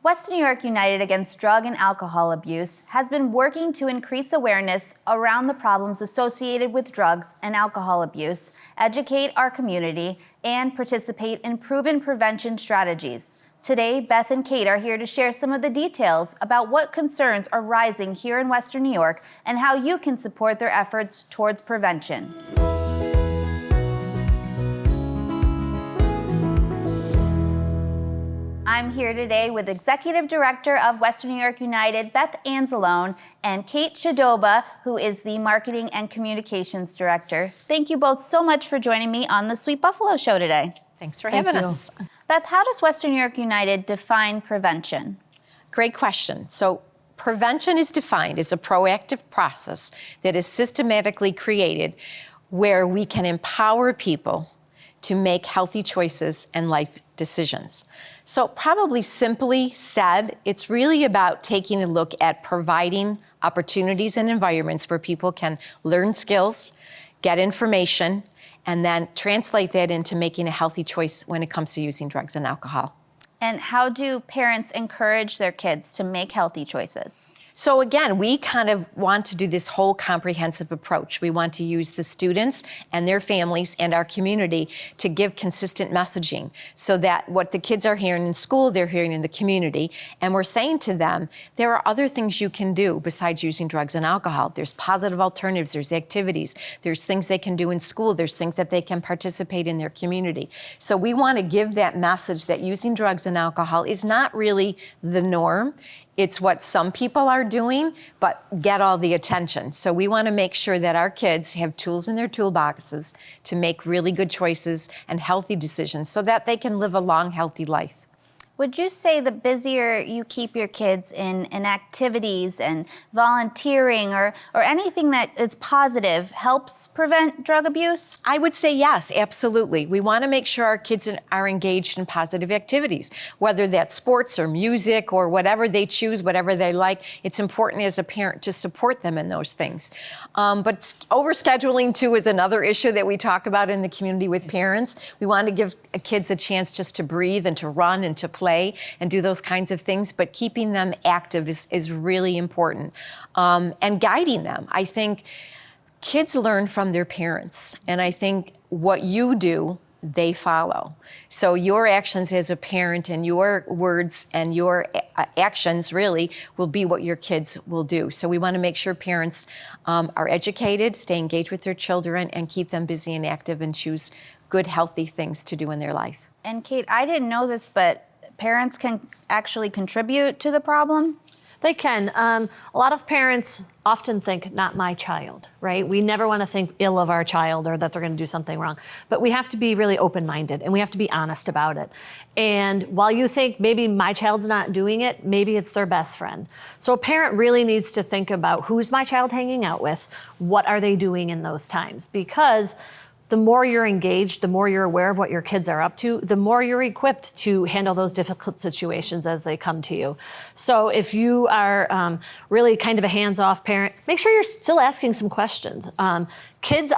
Western New York United Against Drug and Alcohol Abuse has been working to increase awareness around the problems associated with drugs and alcohol abuse, educate our community, and participate in proven prevention strategies. Today, Beth and Kate are here to share some of the details about what concerns are rising here in Western New York and how you can support their efforts towards prevention. I'm here today with Executive Director of Western New York United, Beth Anzalone, and Kate Shadoba, who is the Marketing and Communications Director. Thank you both so much for joining me on the Sweet Buffalo Show today. Thanks for having us. Beth, how does Western New York United define prevention? Great question. So prevention is defined as a proactive process that is systematically created where we can empower people to make healthy choices and life decisions. So probably simply said, it's really about taking a look at providing opportunities and environments where people can learn skills, get information, and then translate that into making a healthy choice when it comes to using drugs and alcohol. And how do parents encourage their kids to make healthy choices? So again, we kind of want to do this whole comprehensive approach. We want to use the students and their families and our community to give consistent messaging so that what the kids are hearing in school, they're hearing in the community. And we're saying to them, there are other things you can do besides using drugs and alcohol. There's positive alternatives, there's activities, there's things they can do in school, there's things that they can participate in their community. So we want to give that message that using drugs and alcohol is not really the norm. It's what some people are doing, but get all the attention. So we want to make sure that our kids have tools in their toolboxes to make really good choices and healthy decisions so that they can live a long, healthy life. Would you say the busier you keep your kids in activities and volunteering or anything that is positive helps prevent drug abuse? I would say yes, absolutely. We want to make sure our kids are engaged in positive activities, whether that's sports or music or whatever they choose, whatever they like. It's important as a parent to support them in those things. But overscheduling too is another issue that we talk about in the community with parents. We want to give kids a chance just to breathe and to run and to play and do those kinds of things, but keeping them active is really important. And guiding them. I think kids learn from their parents, and I think what you do, they follow. So your actions as a parent and your words and your actions really will be what your kids will do. So we want to make sure parents are educated, stay engaged with their children, and keep them busy and active and choose good, healthy things to do in their life. And Kate, I didn't know this, but parents can actually contribute to the problem? They can. A lot of parents often think, not my child, right? We never want to think ill of our child or that they're going to do something wrong. But we have to be really open-minded and we have to be honest about it. And while you think maybe my child's not doing it, maybe it's their best friend. So a parent really needs to think about who's my child hanging out with? What are they doing in those times? Because the more you're engaged, the more you're aware of what your kids are up to, the more you're equipped to handle those difficult situations as they come to you. So if you are really kind of a hands-off parent, make sure you're still asking some questions. Kids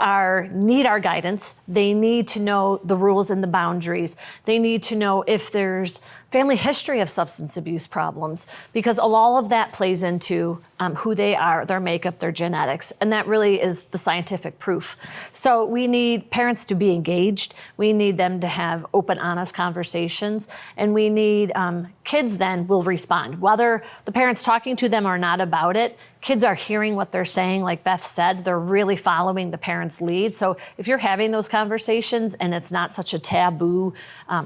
need our guidance. They need to know the rules and the boundaries. They need to know if there's family history of substance abuse problems, because all of that plays into who they are, their makeup, their genetics, and that really is the scientific proof. So we need parents to be engaged. We need them to have open, honest conversations, and we need kids then will respond. Whether the parent's talking to them or not about it, kids are hearing what they're saying. Like Beth said, they're really following the parent's lead. So if you're having those conversations and it's not such a taboo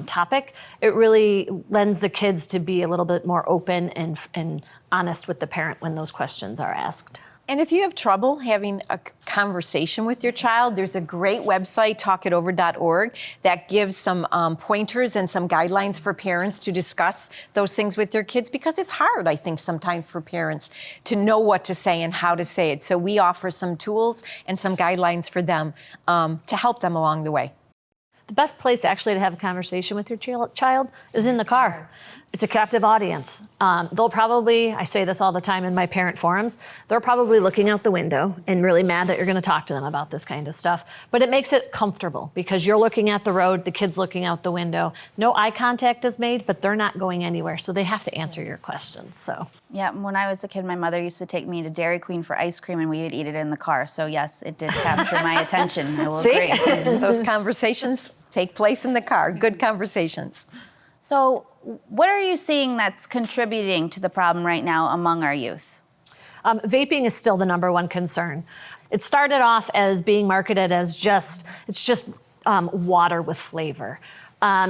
topic, it really lends the kids to be a little bit more open and honest with the parent when those questions are asked. And if you have trouble having a conversation with your child, there's a great website, talkitover.org, that gives some pointers and some guidelines for parents to discuss those things with their kids, because it's hard, I think, sometimes for parents to know what to say and how to say it. So we offer some tools and some guidelines for them to help them along the way. The best place actually to have a conversation with your child is in the car. It's a captive audience. They'll probably, I say this all the time in my parent forums, they're probably looking out the window and really mad that you're going to talk to them about this kind of stuff. But it makes it comfortable because you're looking at the road, the kid's looking out the window. No eye contact is made, but they're not going anywhere. So they have to answer your questions. So. Yeah, when I was a kid, my mother used to take me to Dairy Queen for ice cream and we would eat it in the car. So yes, it did capture my attention. I will See? agree. Those conversations take place in the car, good conversations. So what are you seeing that's contributing to the problem right now among our youth? Vaping is still the number one concern. It started off as being marketed as it's just water with flavor.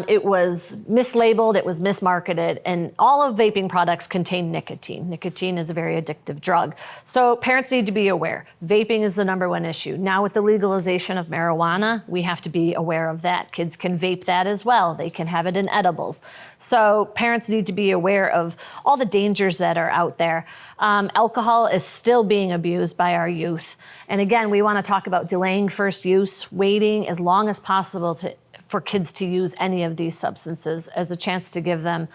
It was mislabeled, it was mismarketed, and all of vaping products contain nicotine. Nicotine is a very addictive drug. So parents need to be aware. Vaping is the number one issue. Now with the legalization of marijuana, we have to be aware of that. Kids can vape that as well. They can have it in edibles. So parents need to be aware of all the dangers that are out there. Alcohol is still being abused by our youth. And again, we want to talk about delaying first use, waiting as long as possible for kids to use any of these substances as a chance to give them,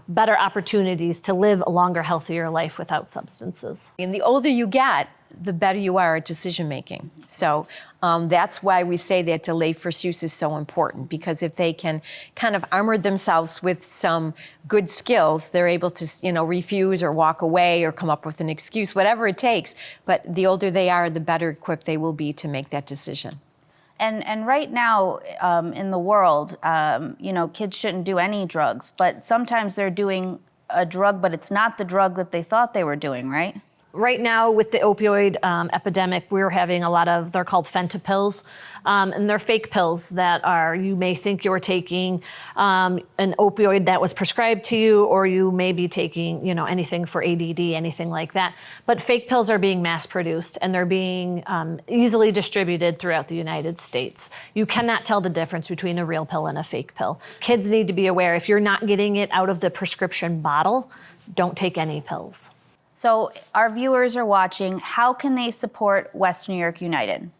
better opportunities to live a longer, healthier life without substances. And the older you get, the better you are at decision making. So that's why we say that delay first use is so important, because if they can kind of armor themselves with some good skills, they're able to, refuse or walk away or come up with an excuse, whatever it takes. But the older they are, the better equipped they will be to make that decision. And right now in the world, kids shouldn't do any drugs, but sometimes they're doing a drug, but it's not the drug that they thought they were doing, right? Right now, with the opioid epidemic, we're having a lot of, they're called fenta pills, and they're fake pills that are, you may think you're taking an opioid that was prescribed to you, or you may be taking, anything for ADD, anything like that. But fake pills are being mass produced, and they're being easily distributed throughout the United States. You cannot tell the difference between a real pill and a fake pill. Kids need to be aware, if you're not getting it out of the prescription bottle, don't take any pills. So our viewers are watching. How can they support West New York United?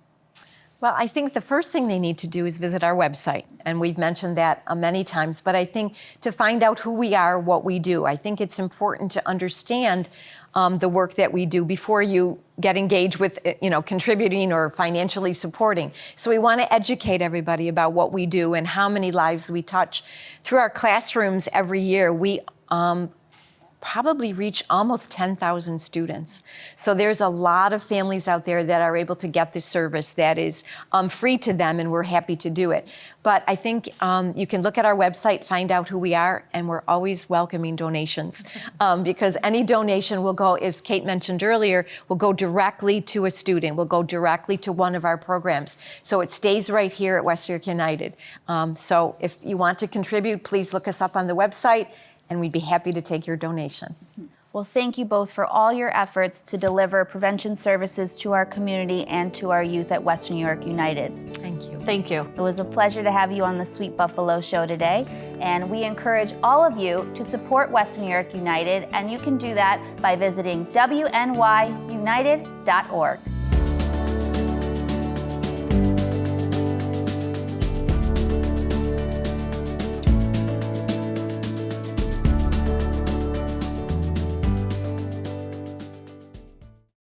Well, I think the first thing they need to do is visit our website. And we've mentioned that many times. But I think to find out who we are, what we do, I think it's important to understand the work that we do before you get engaged with, contributing or financially supporting. So we want to educate everybody about what we do and how many lives we touch. Through our classrooms every year, we probably reach almost 10,000 students. So there's a lot of families out there that are able to get this service that is free to them, and we're happy to do it. But I think you can look at our website, find out who we are, and we're always welcoming donations because any donation will go, as Kate mentioned earlier, will go directly to a student, will go directly to one of our programs. So it stays right here at West New York United. So if you want to contribute, please look us up on the website, and we'd be happy to take your donation. Well, thank you both for all your efforts to deliver prevention services to our community and to our youth at West New York United. Thank you. Thank you. It was a pleasure to have you on the Sweet Buffalo Show today, and we encourage all of you to support West New York United, and you can do that by visiting WNYUnited.org.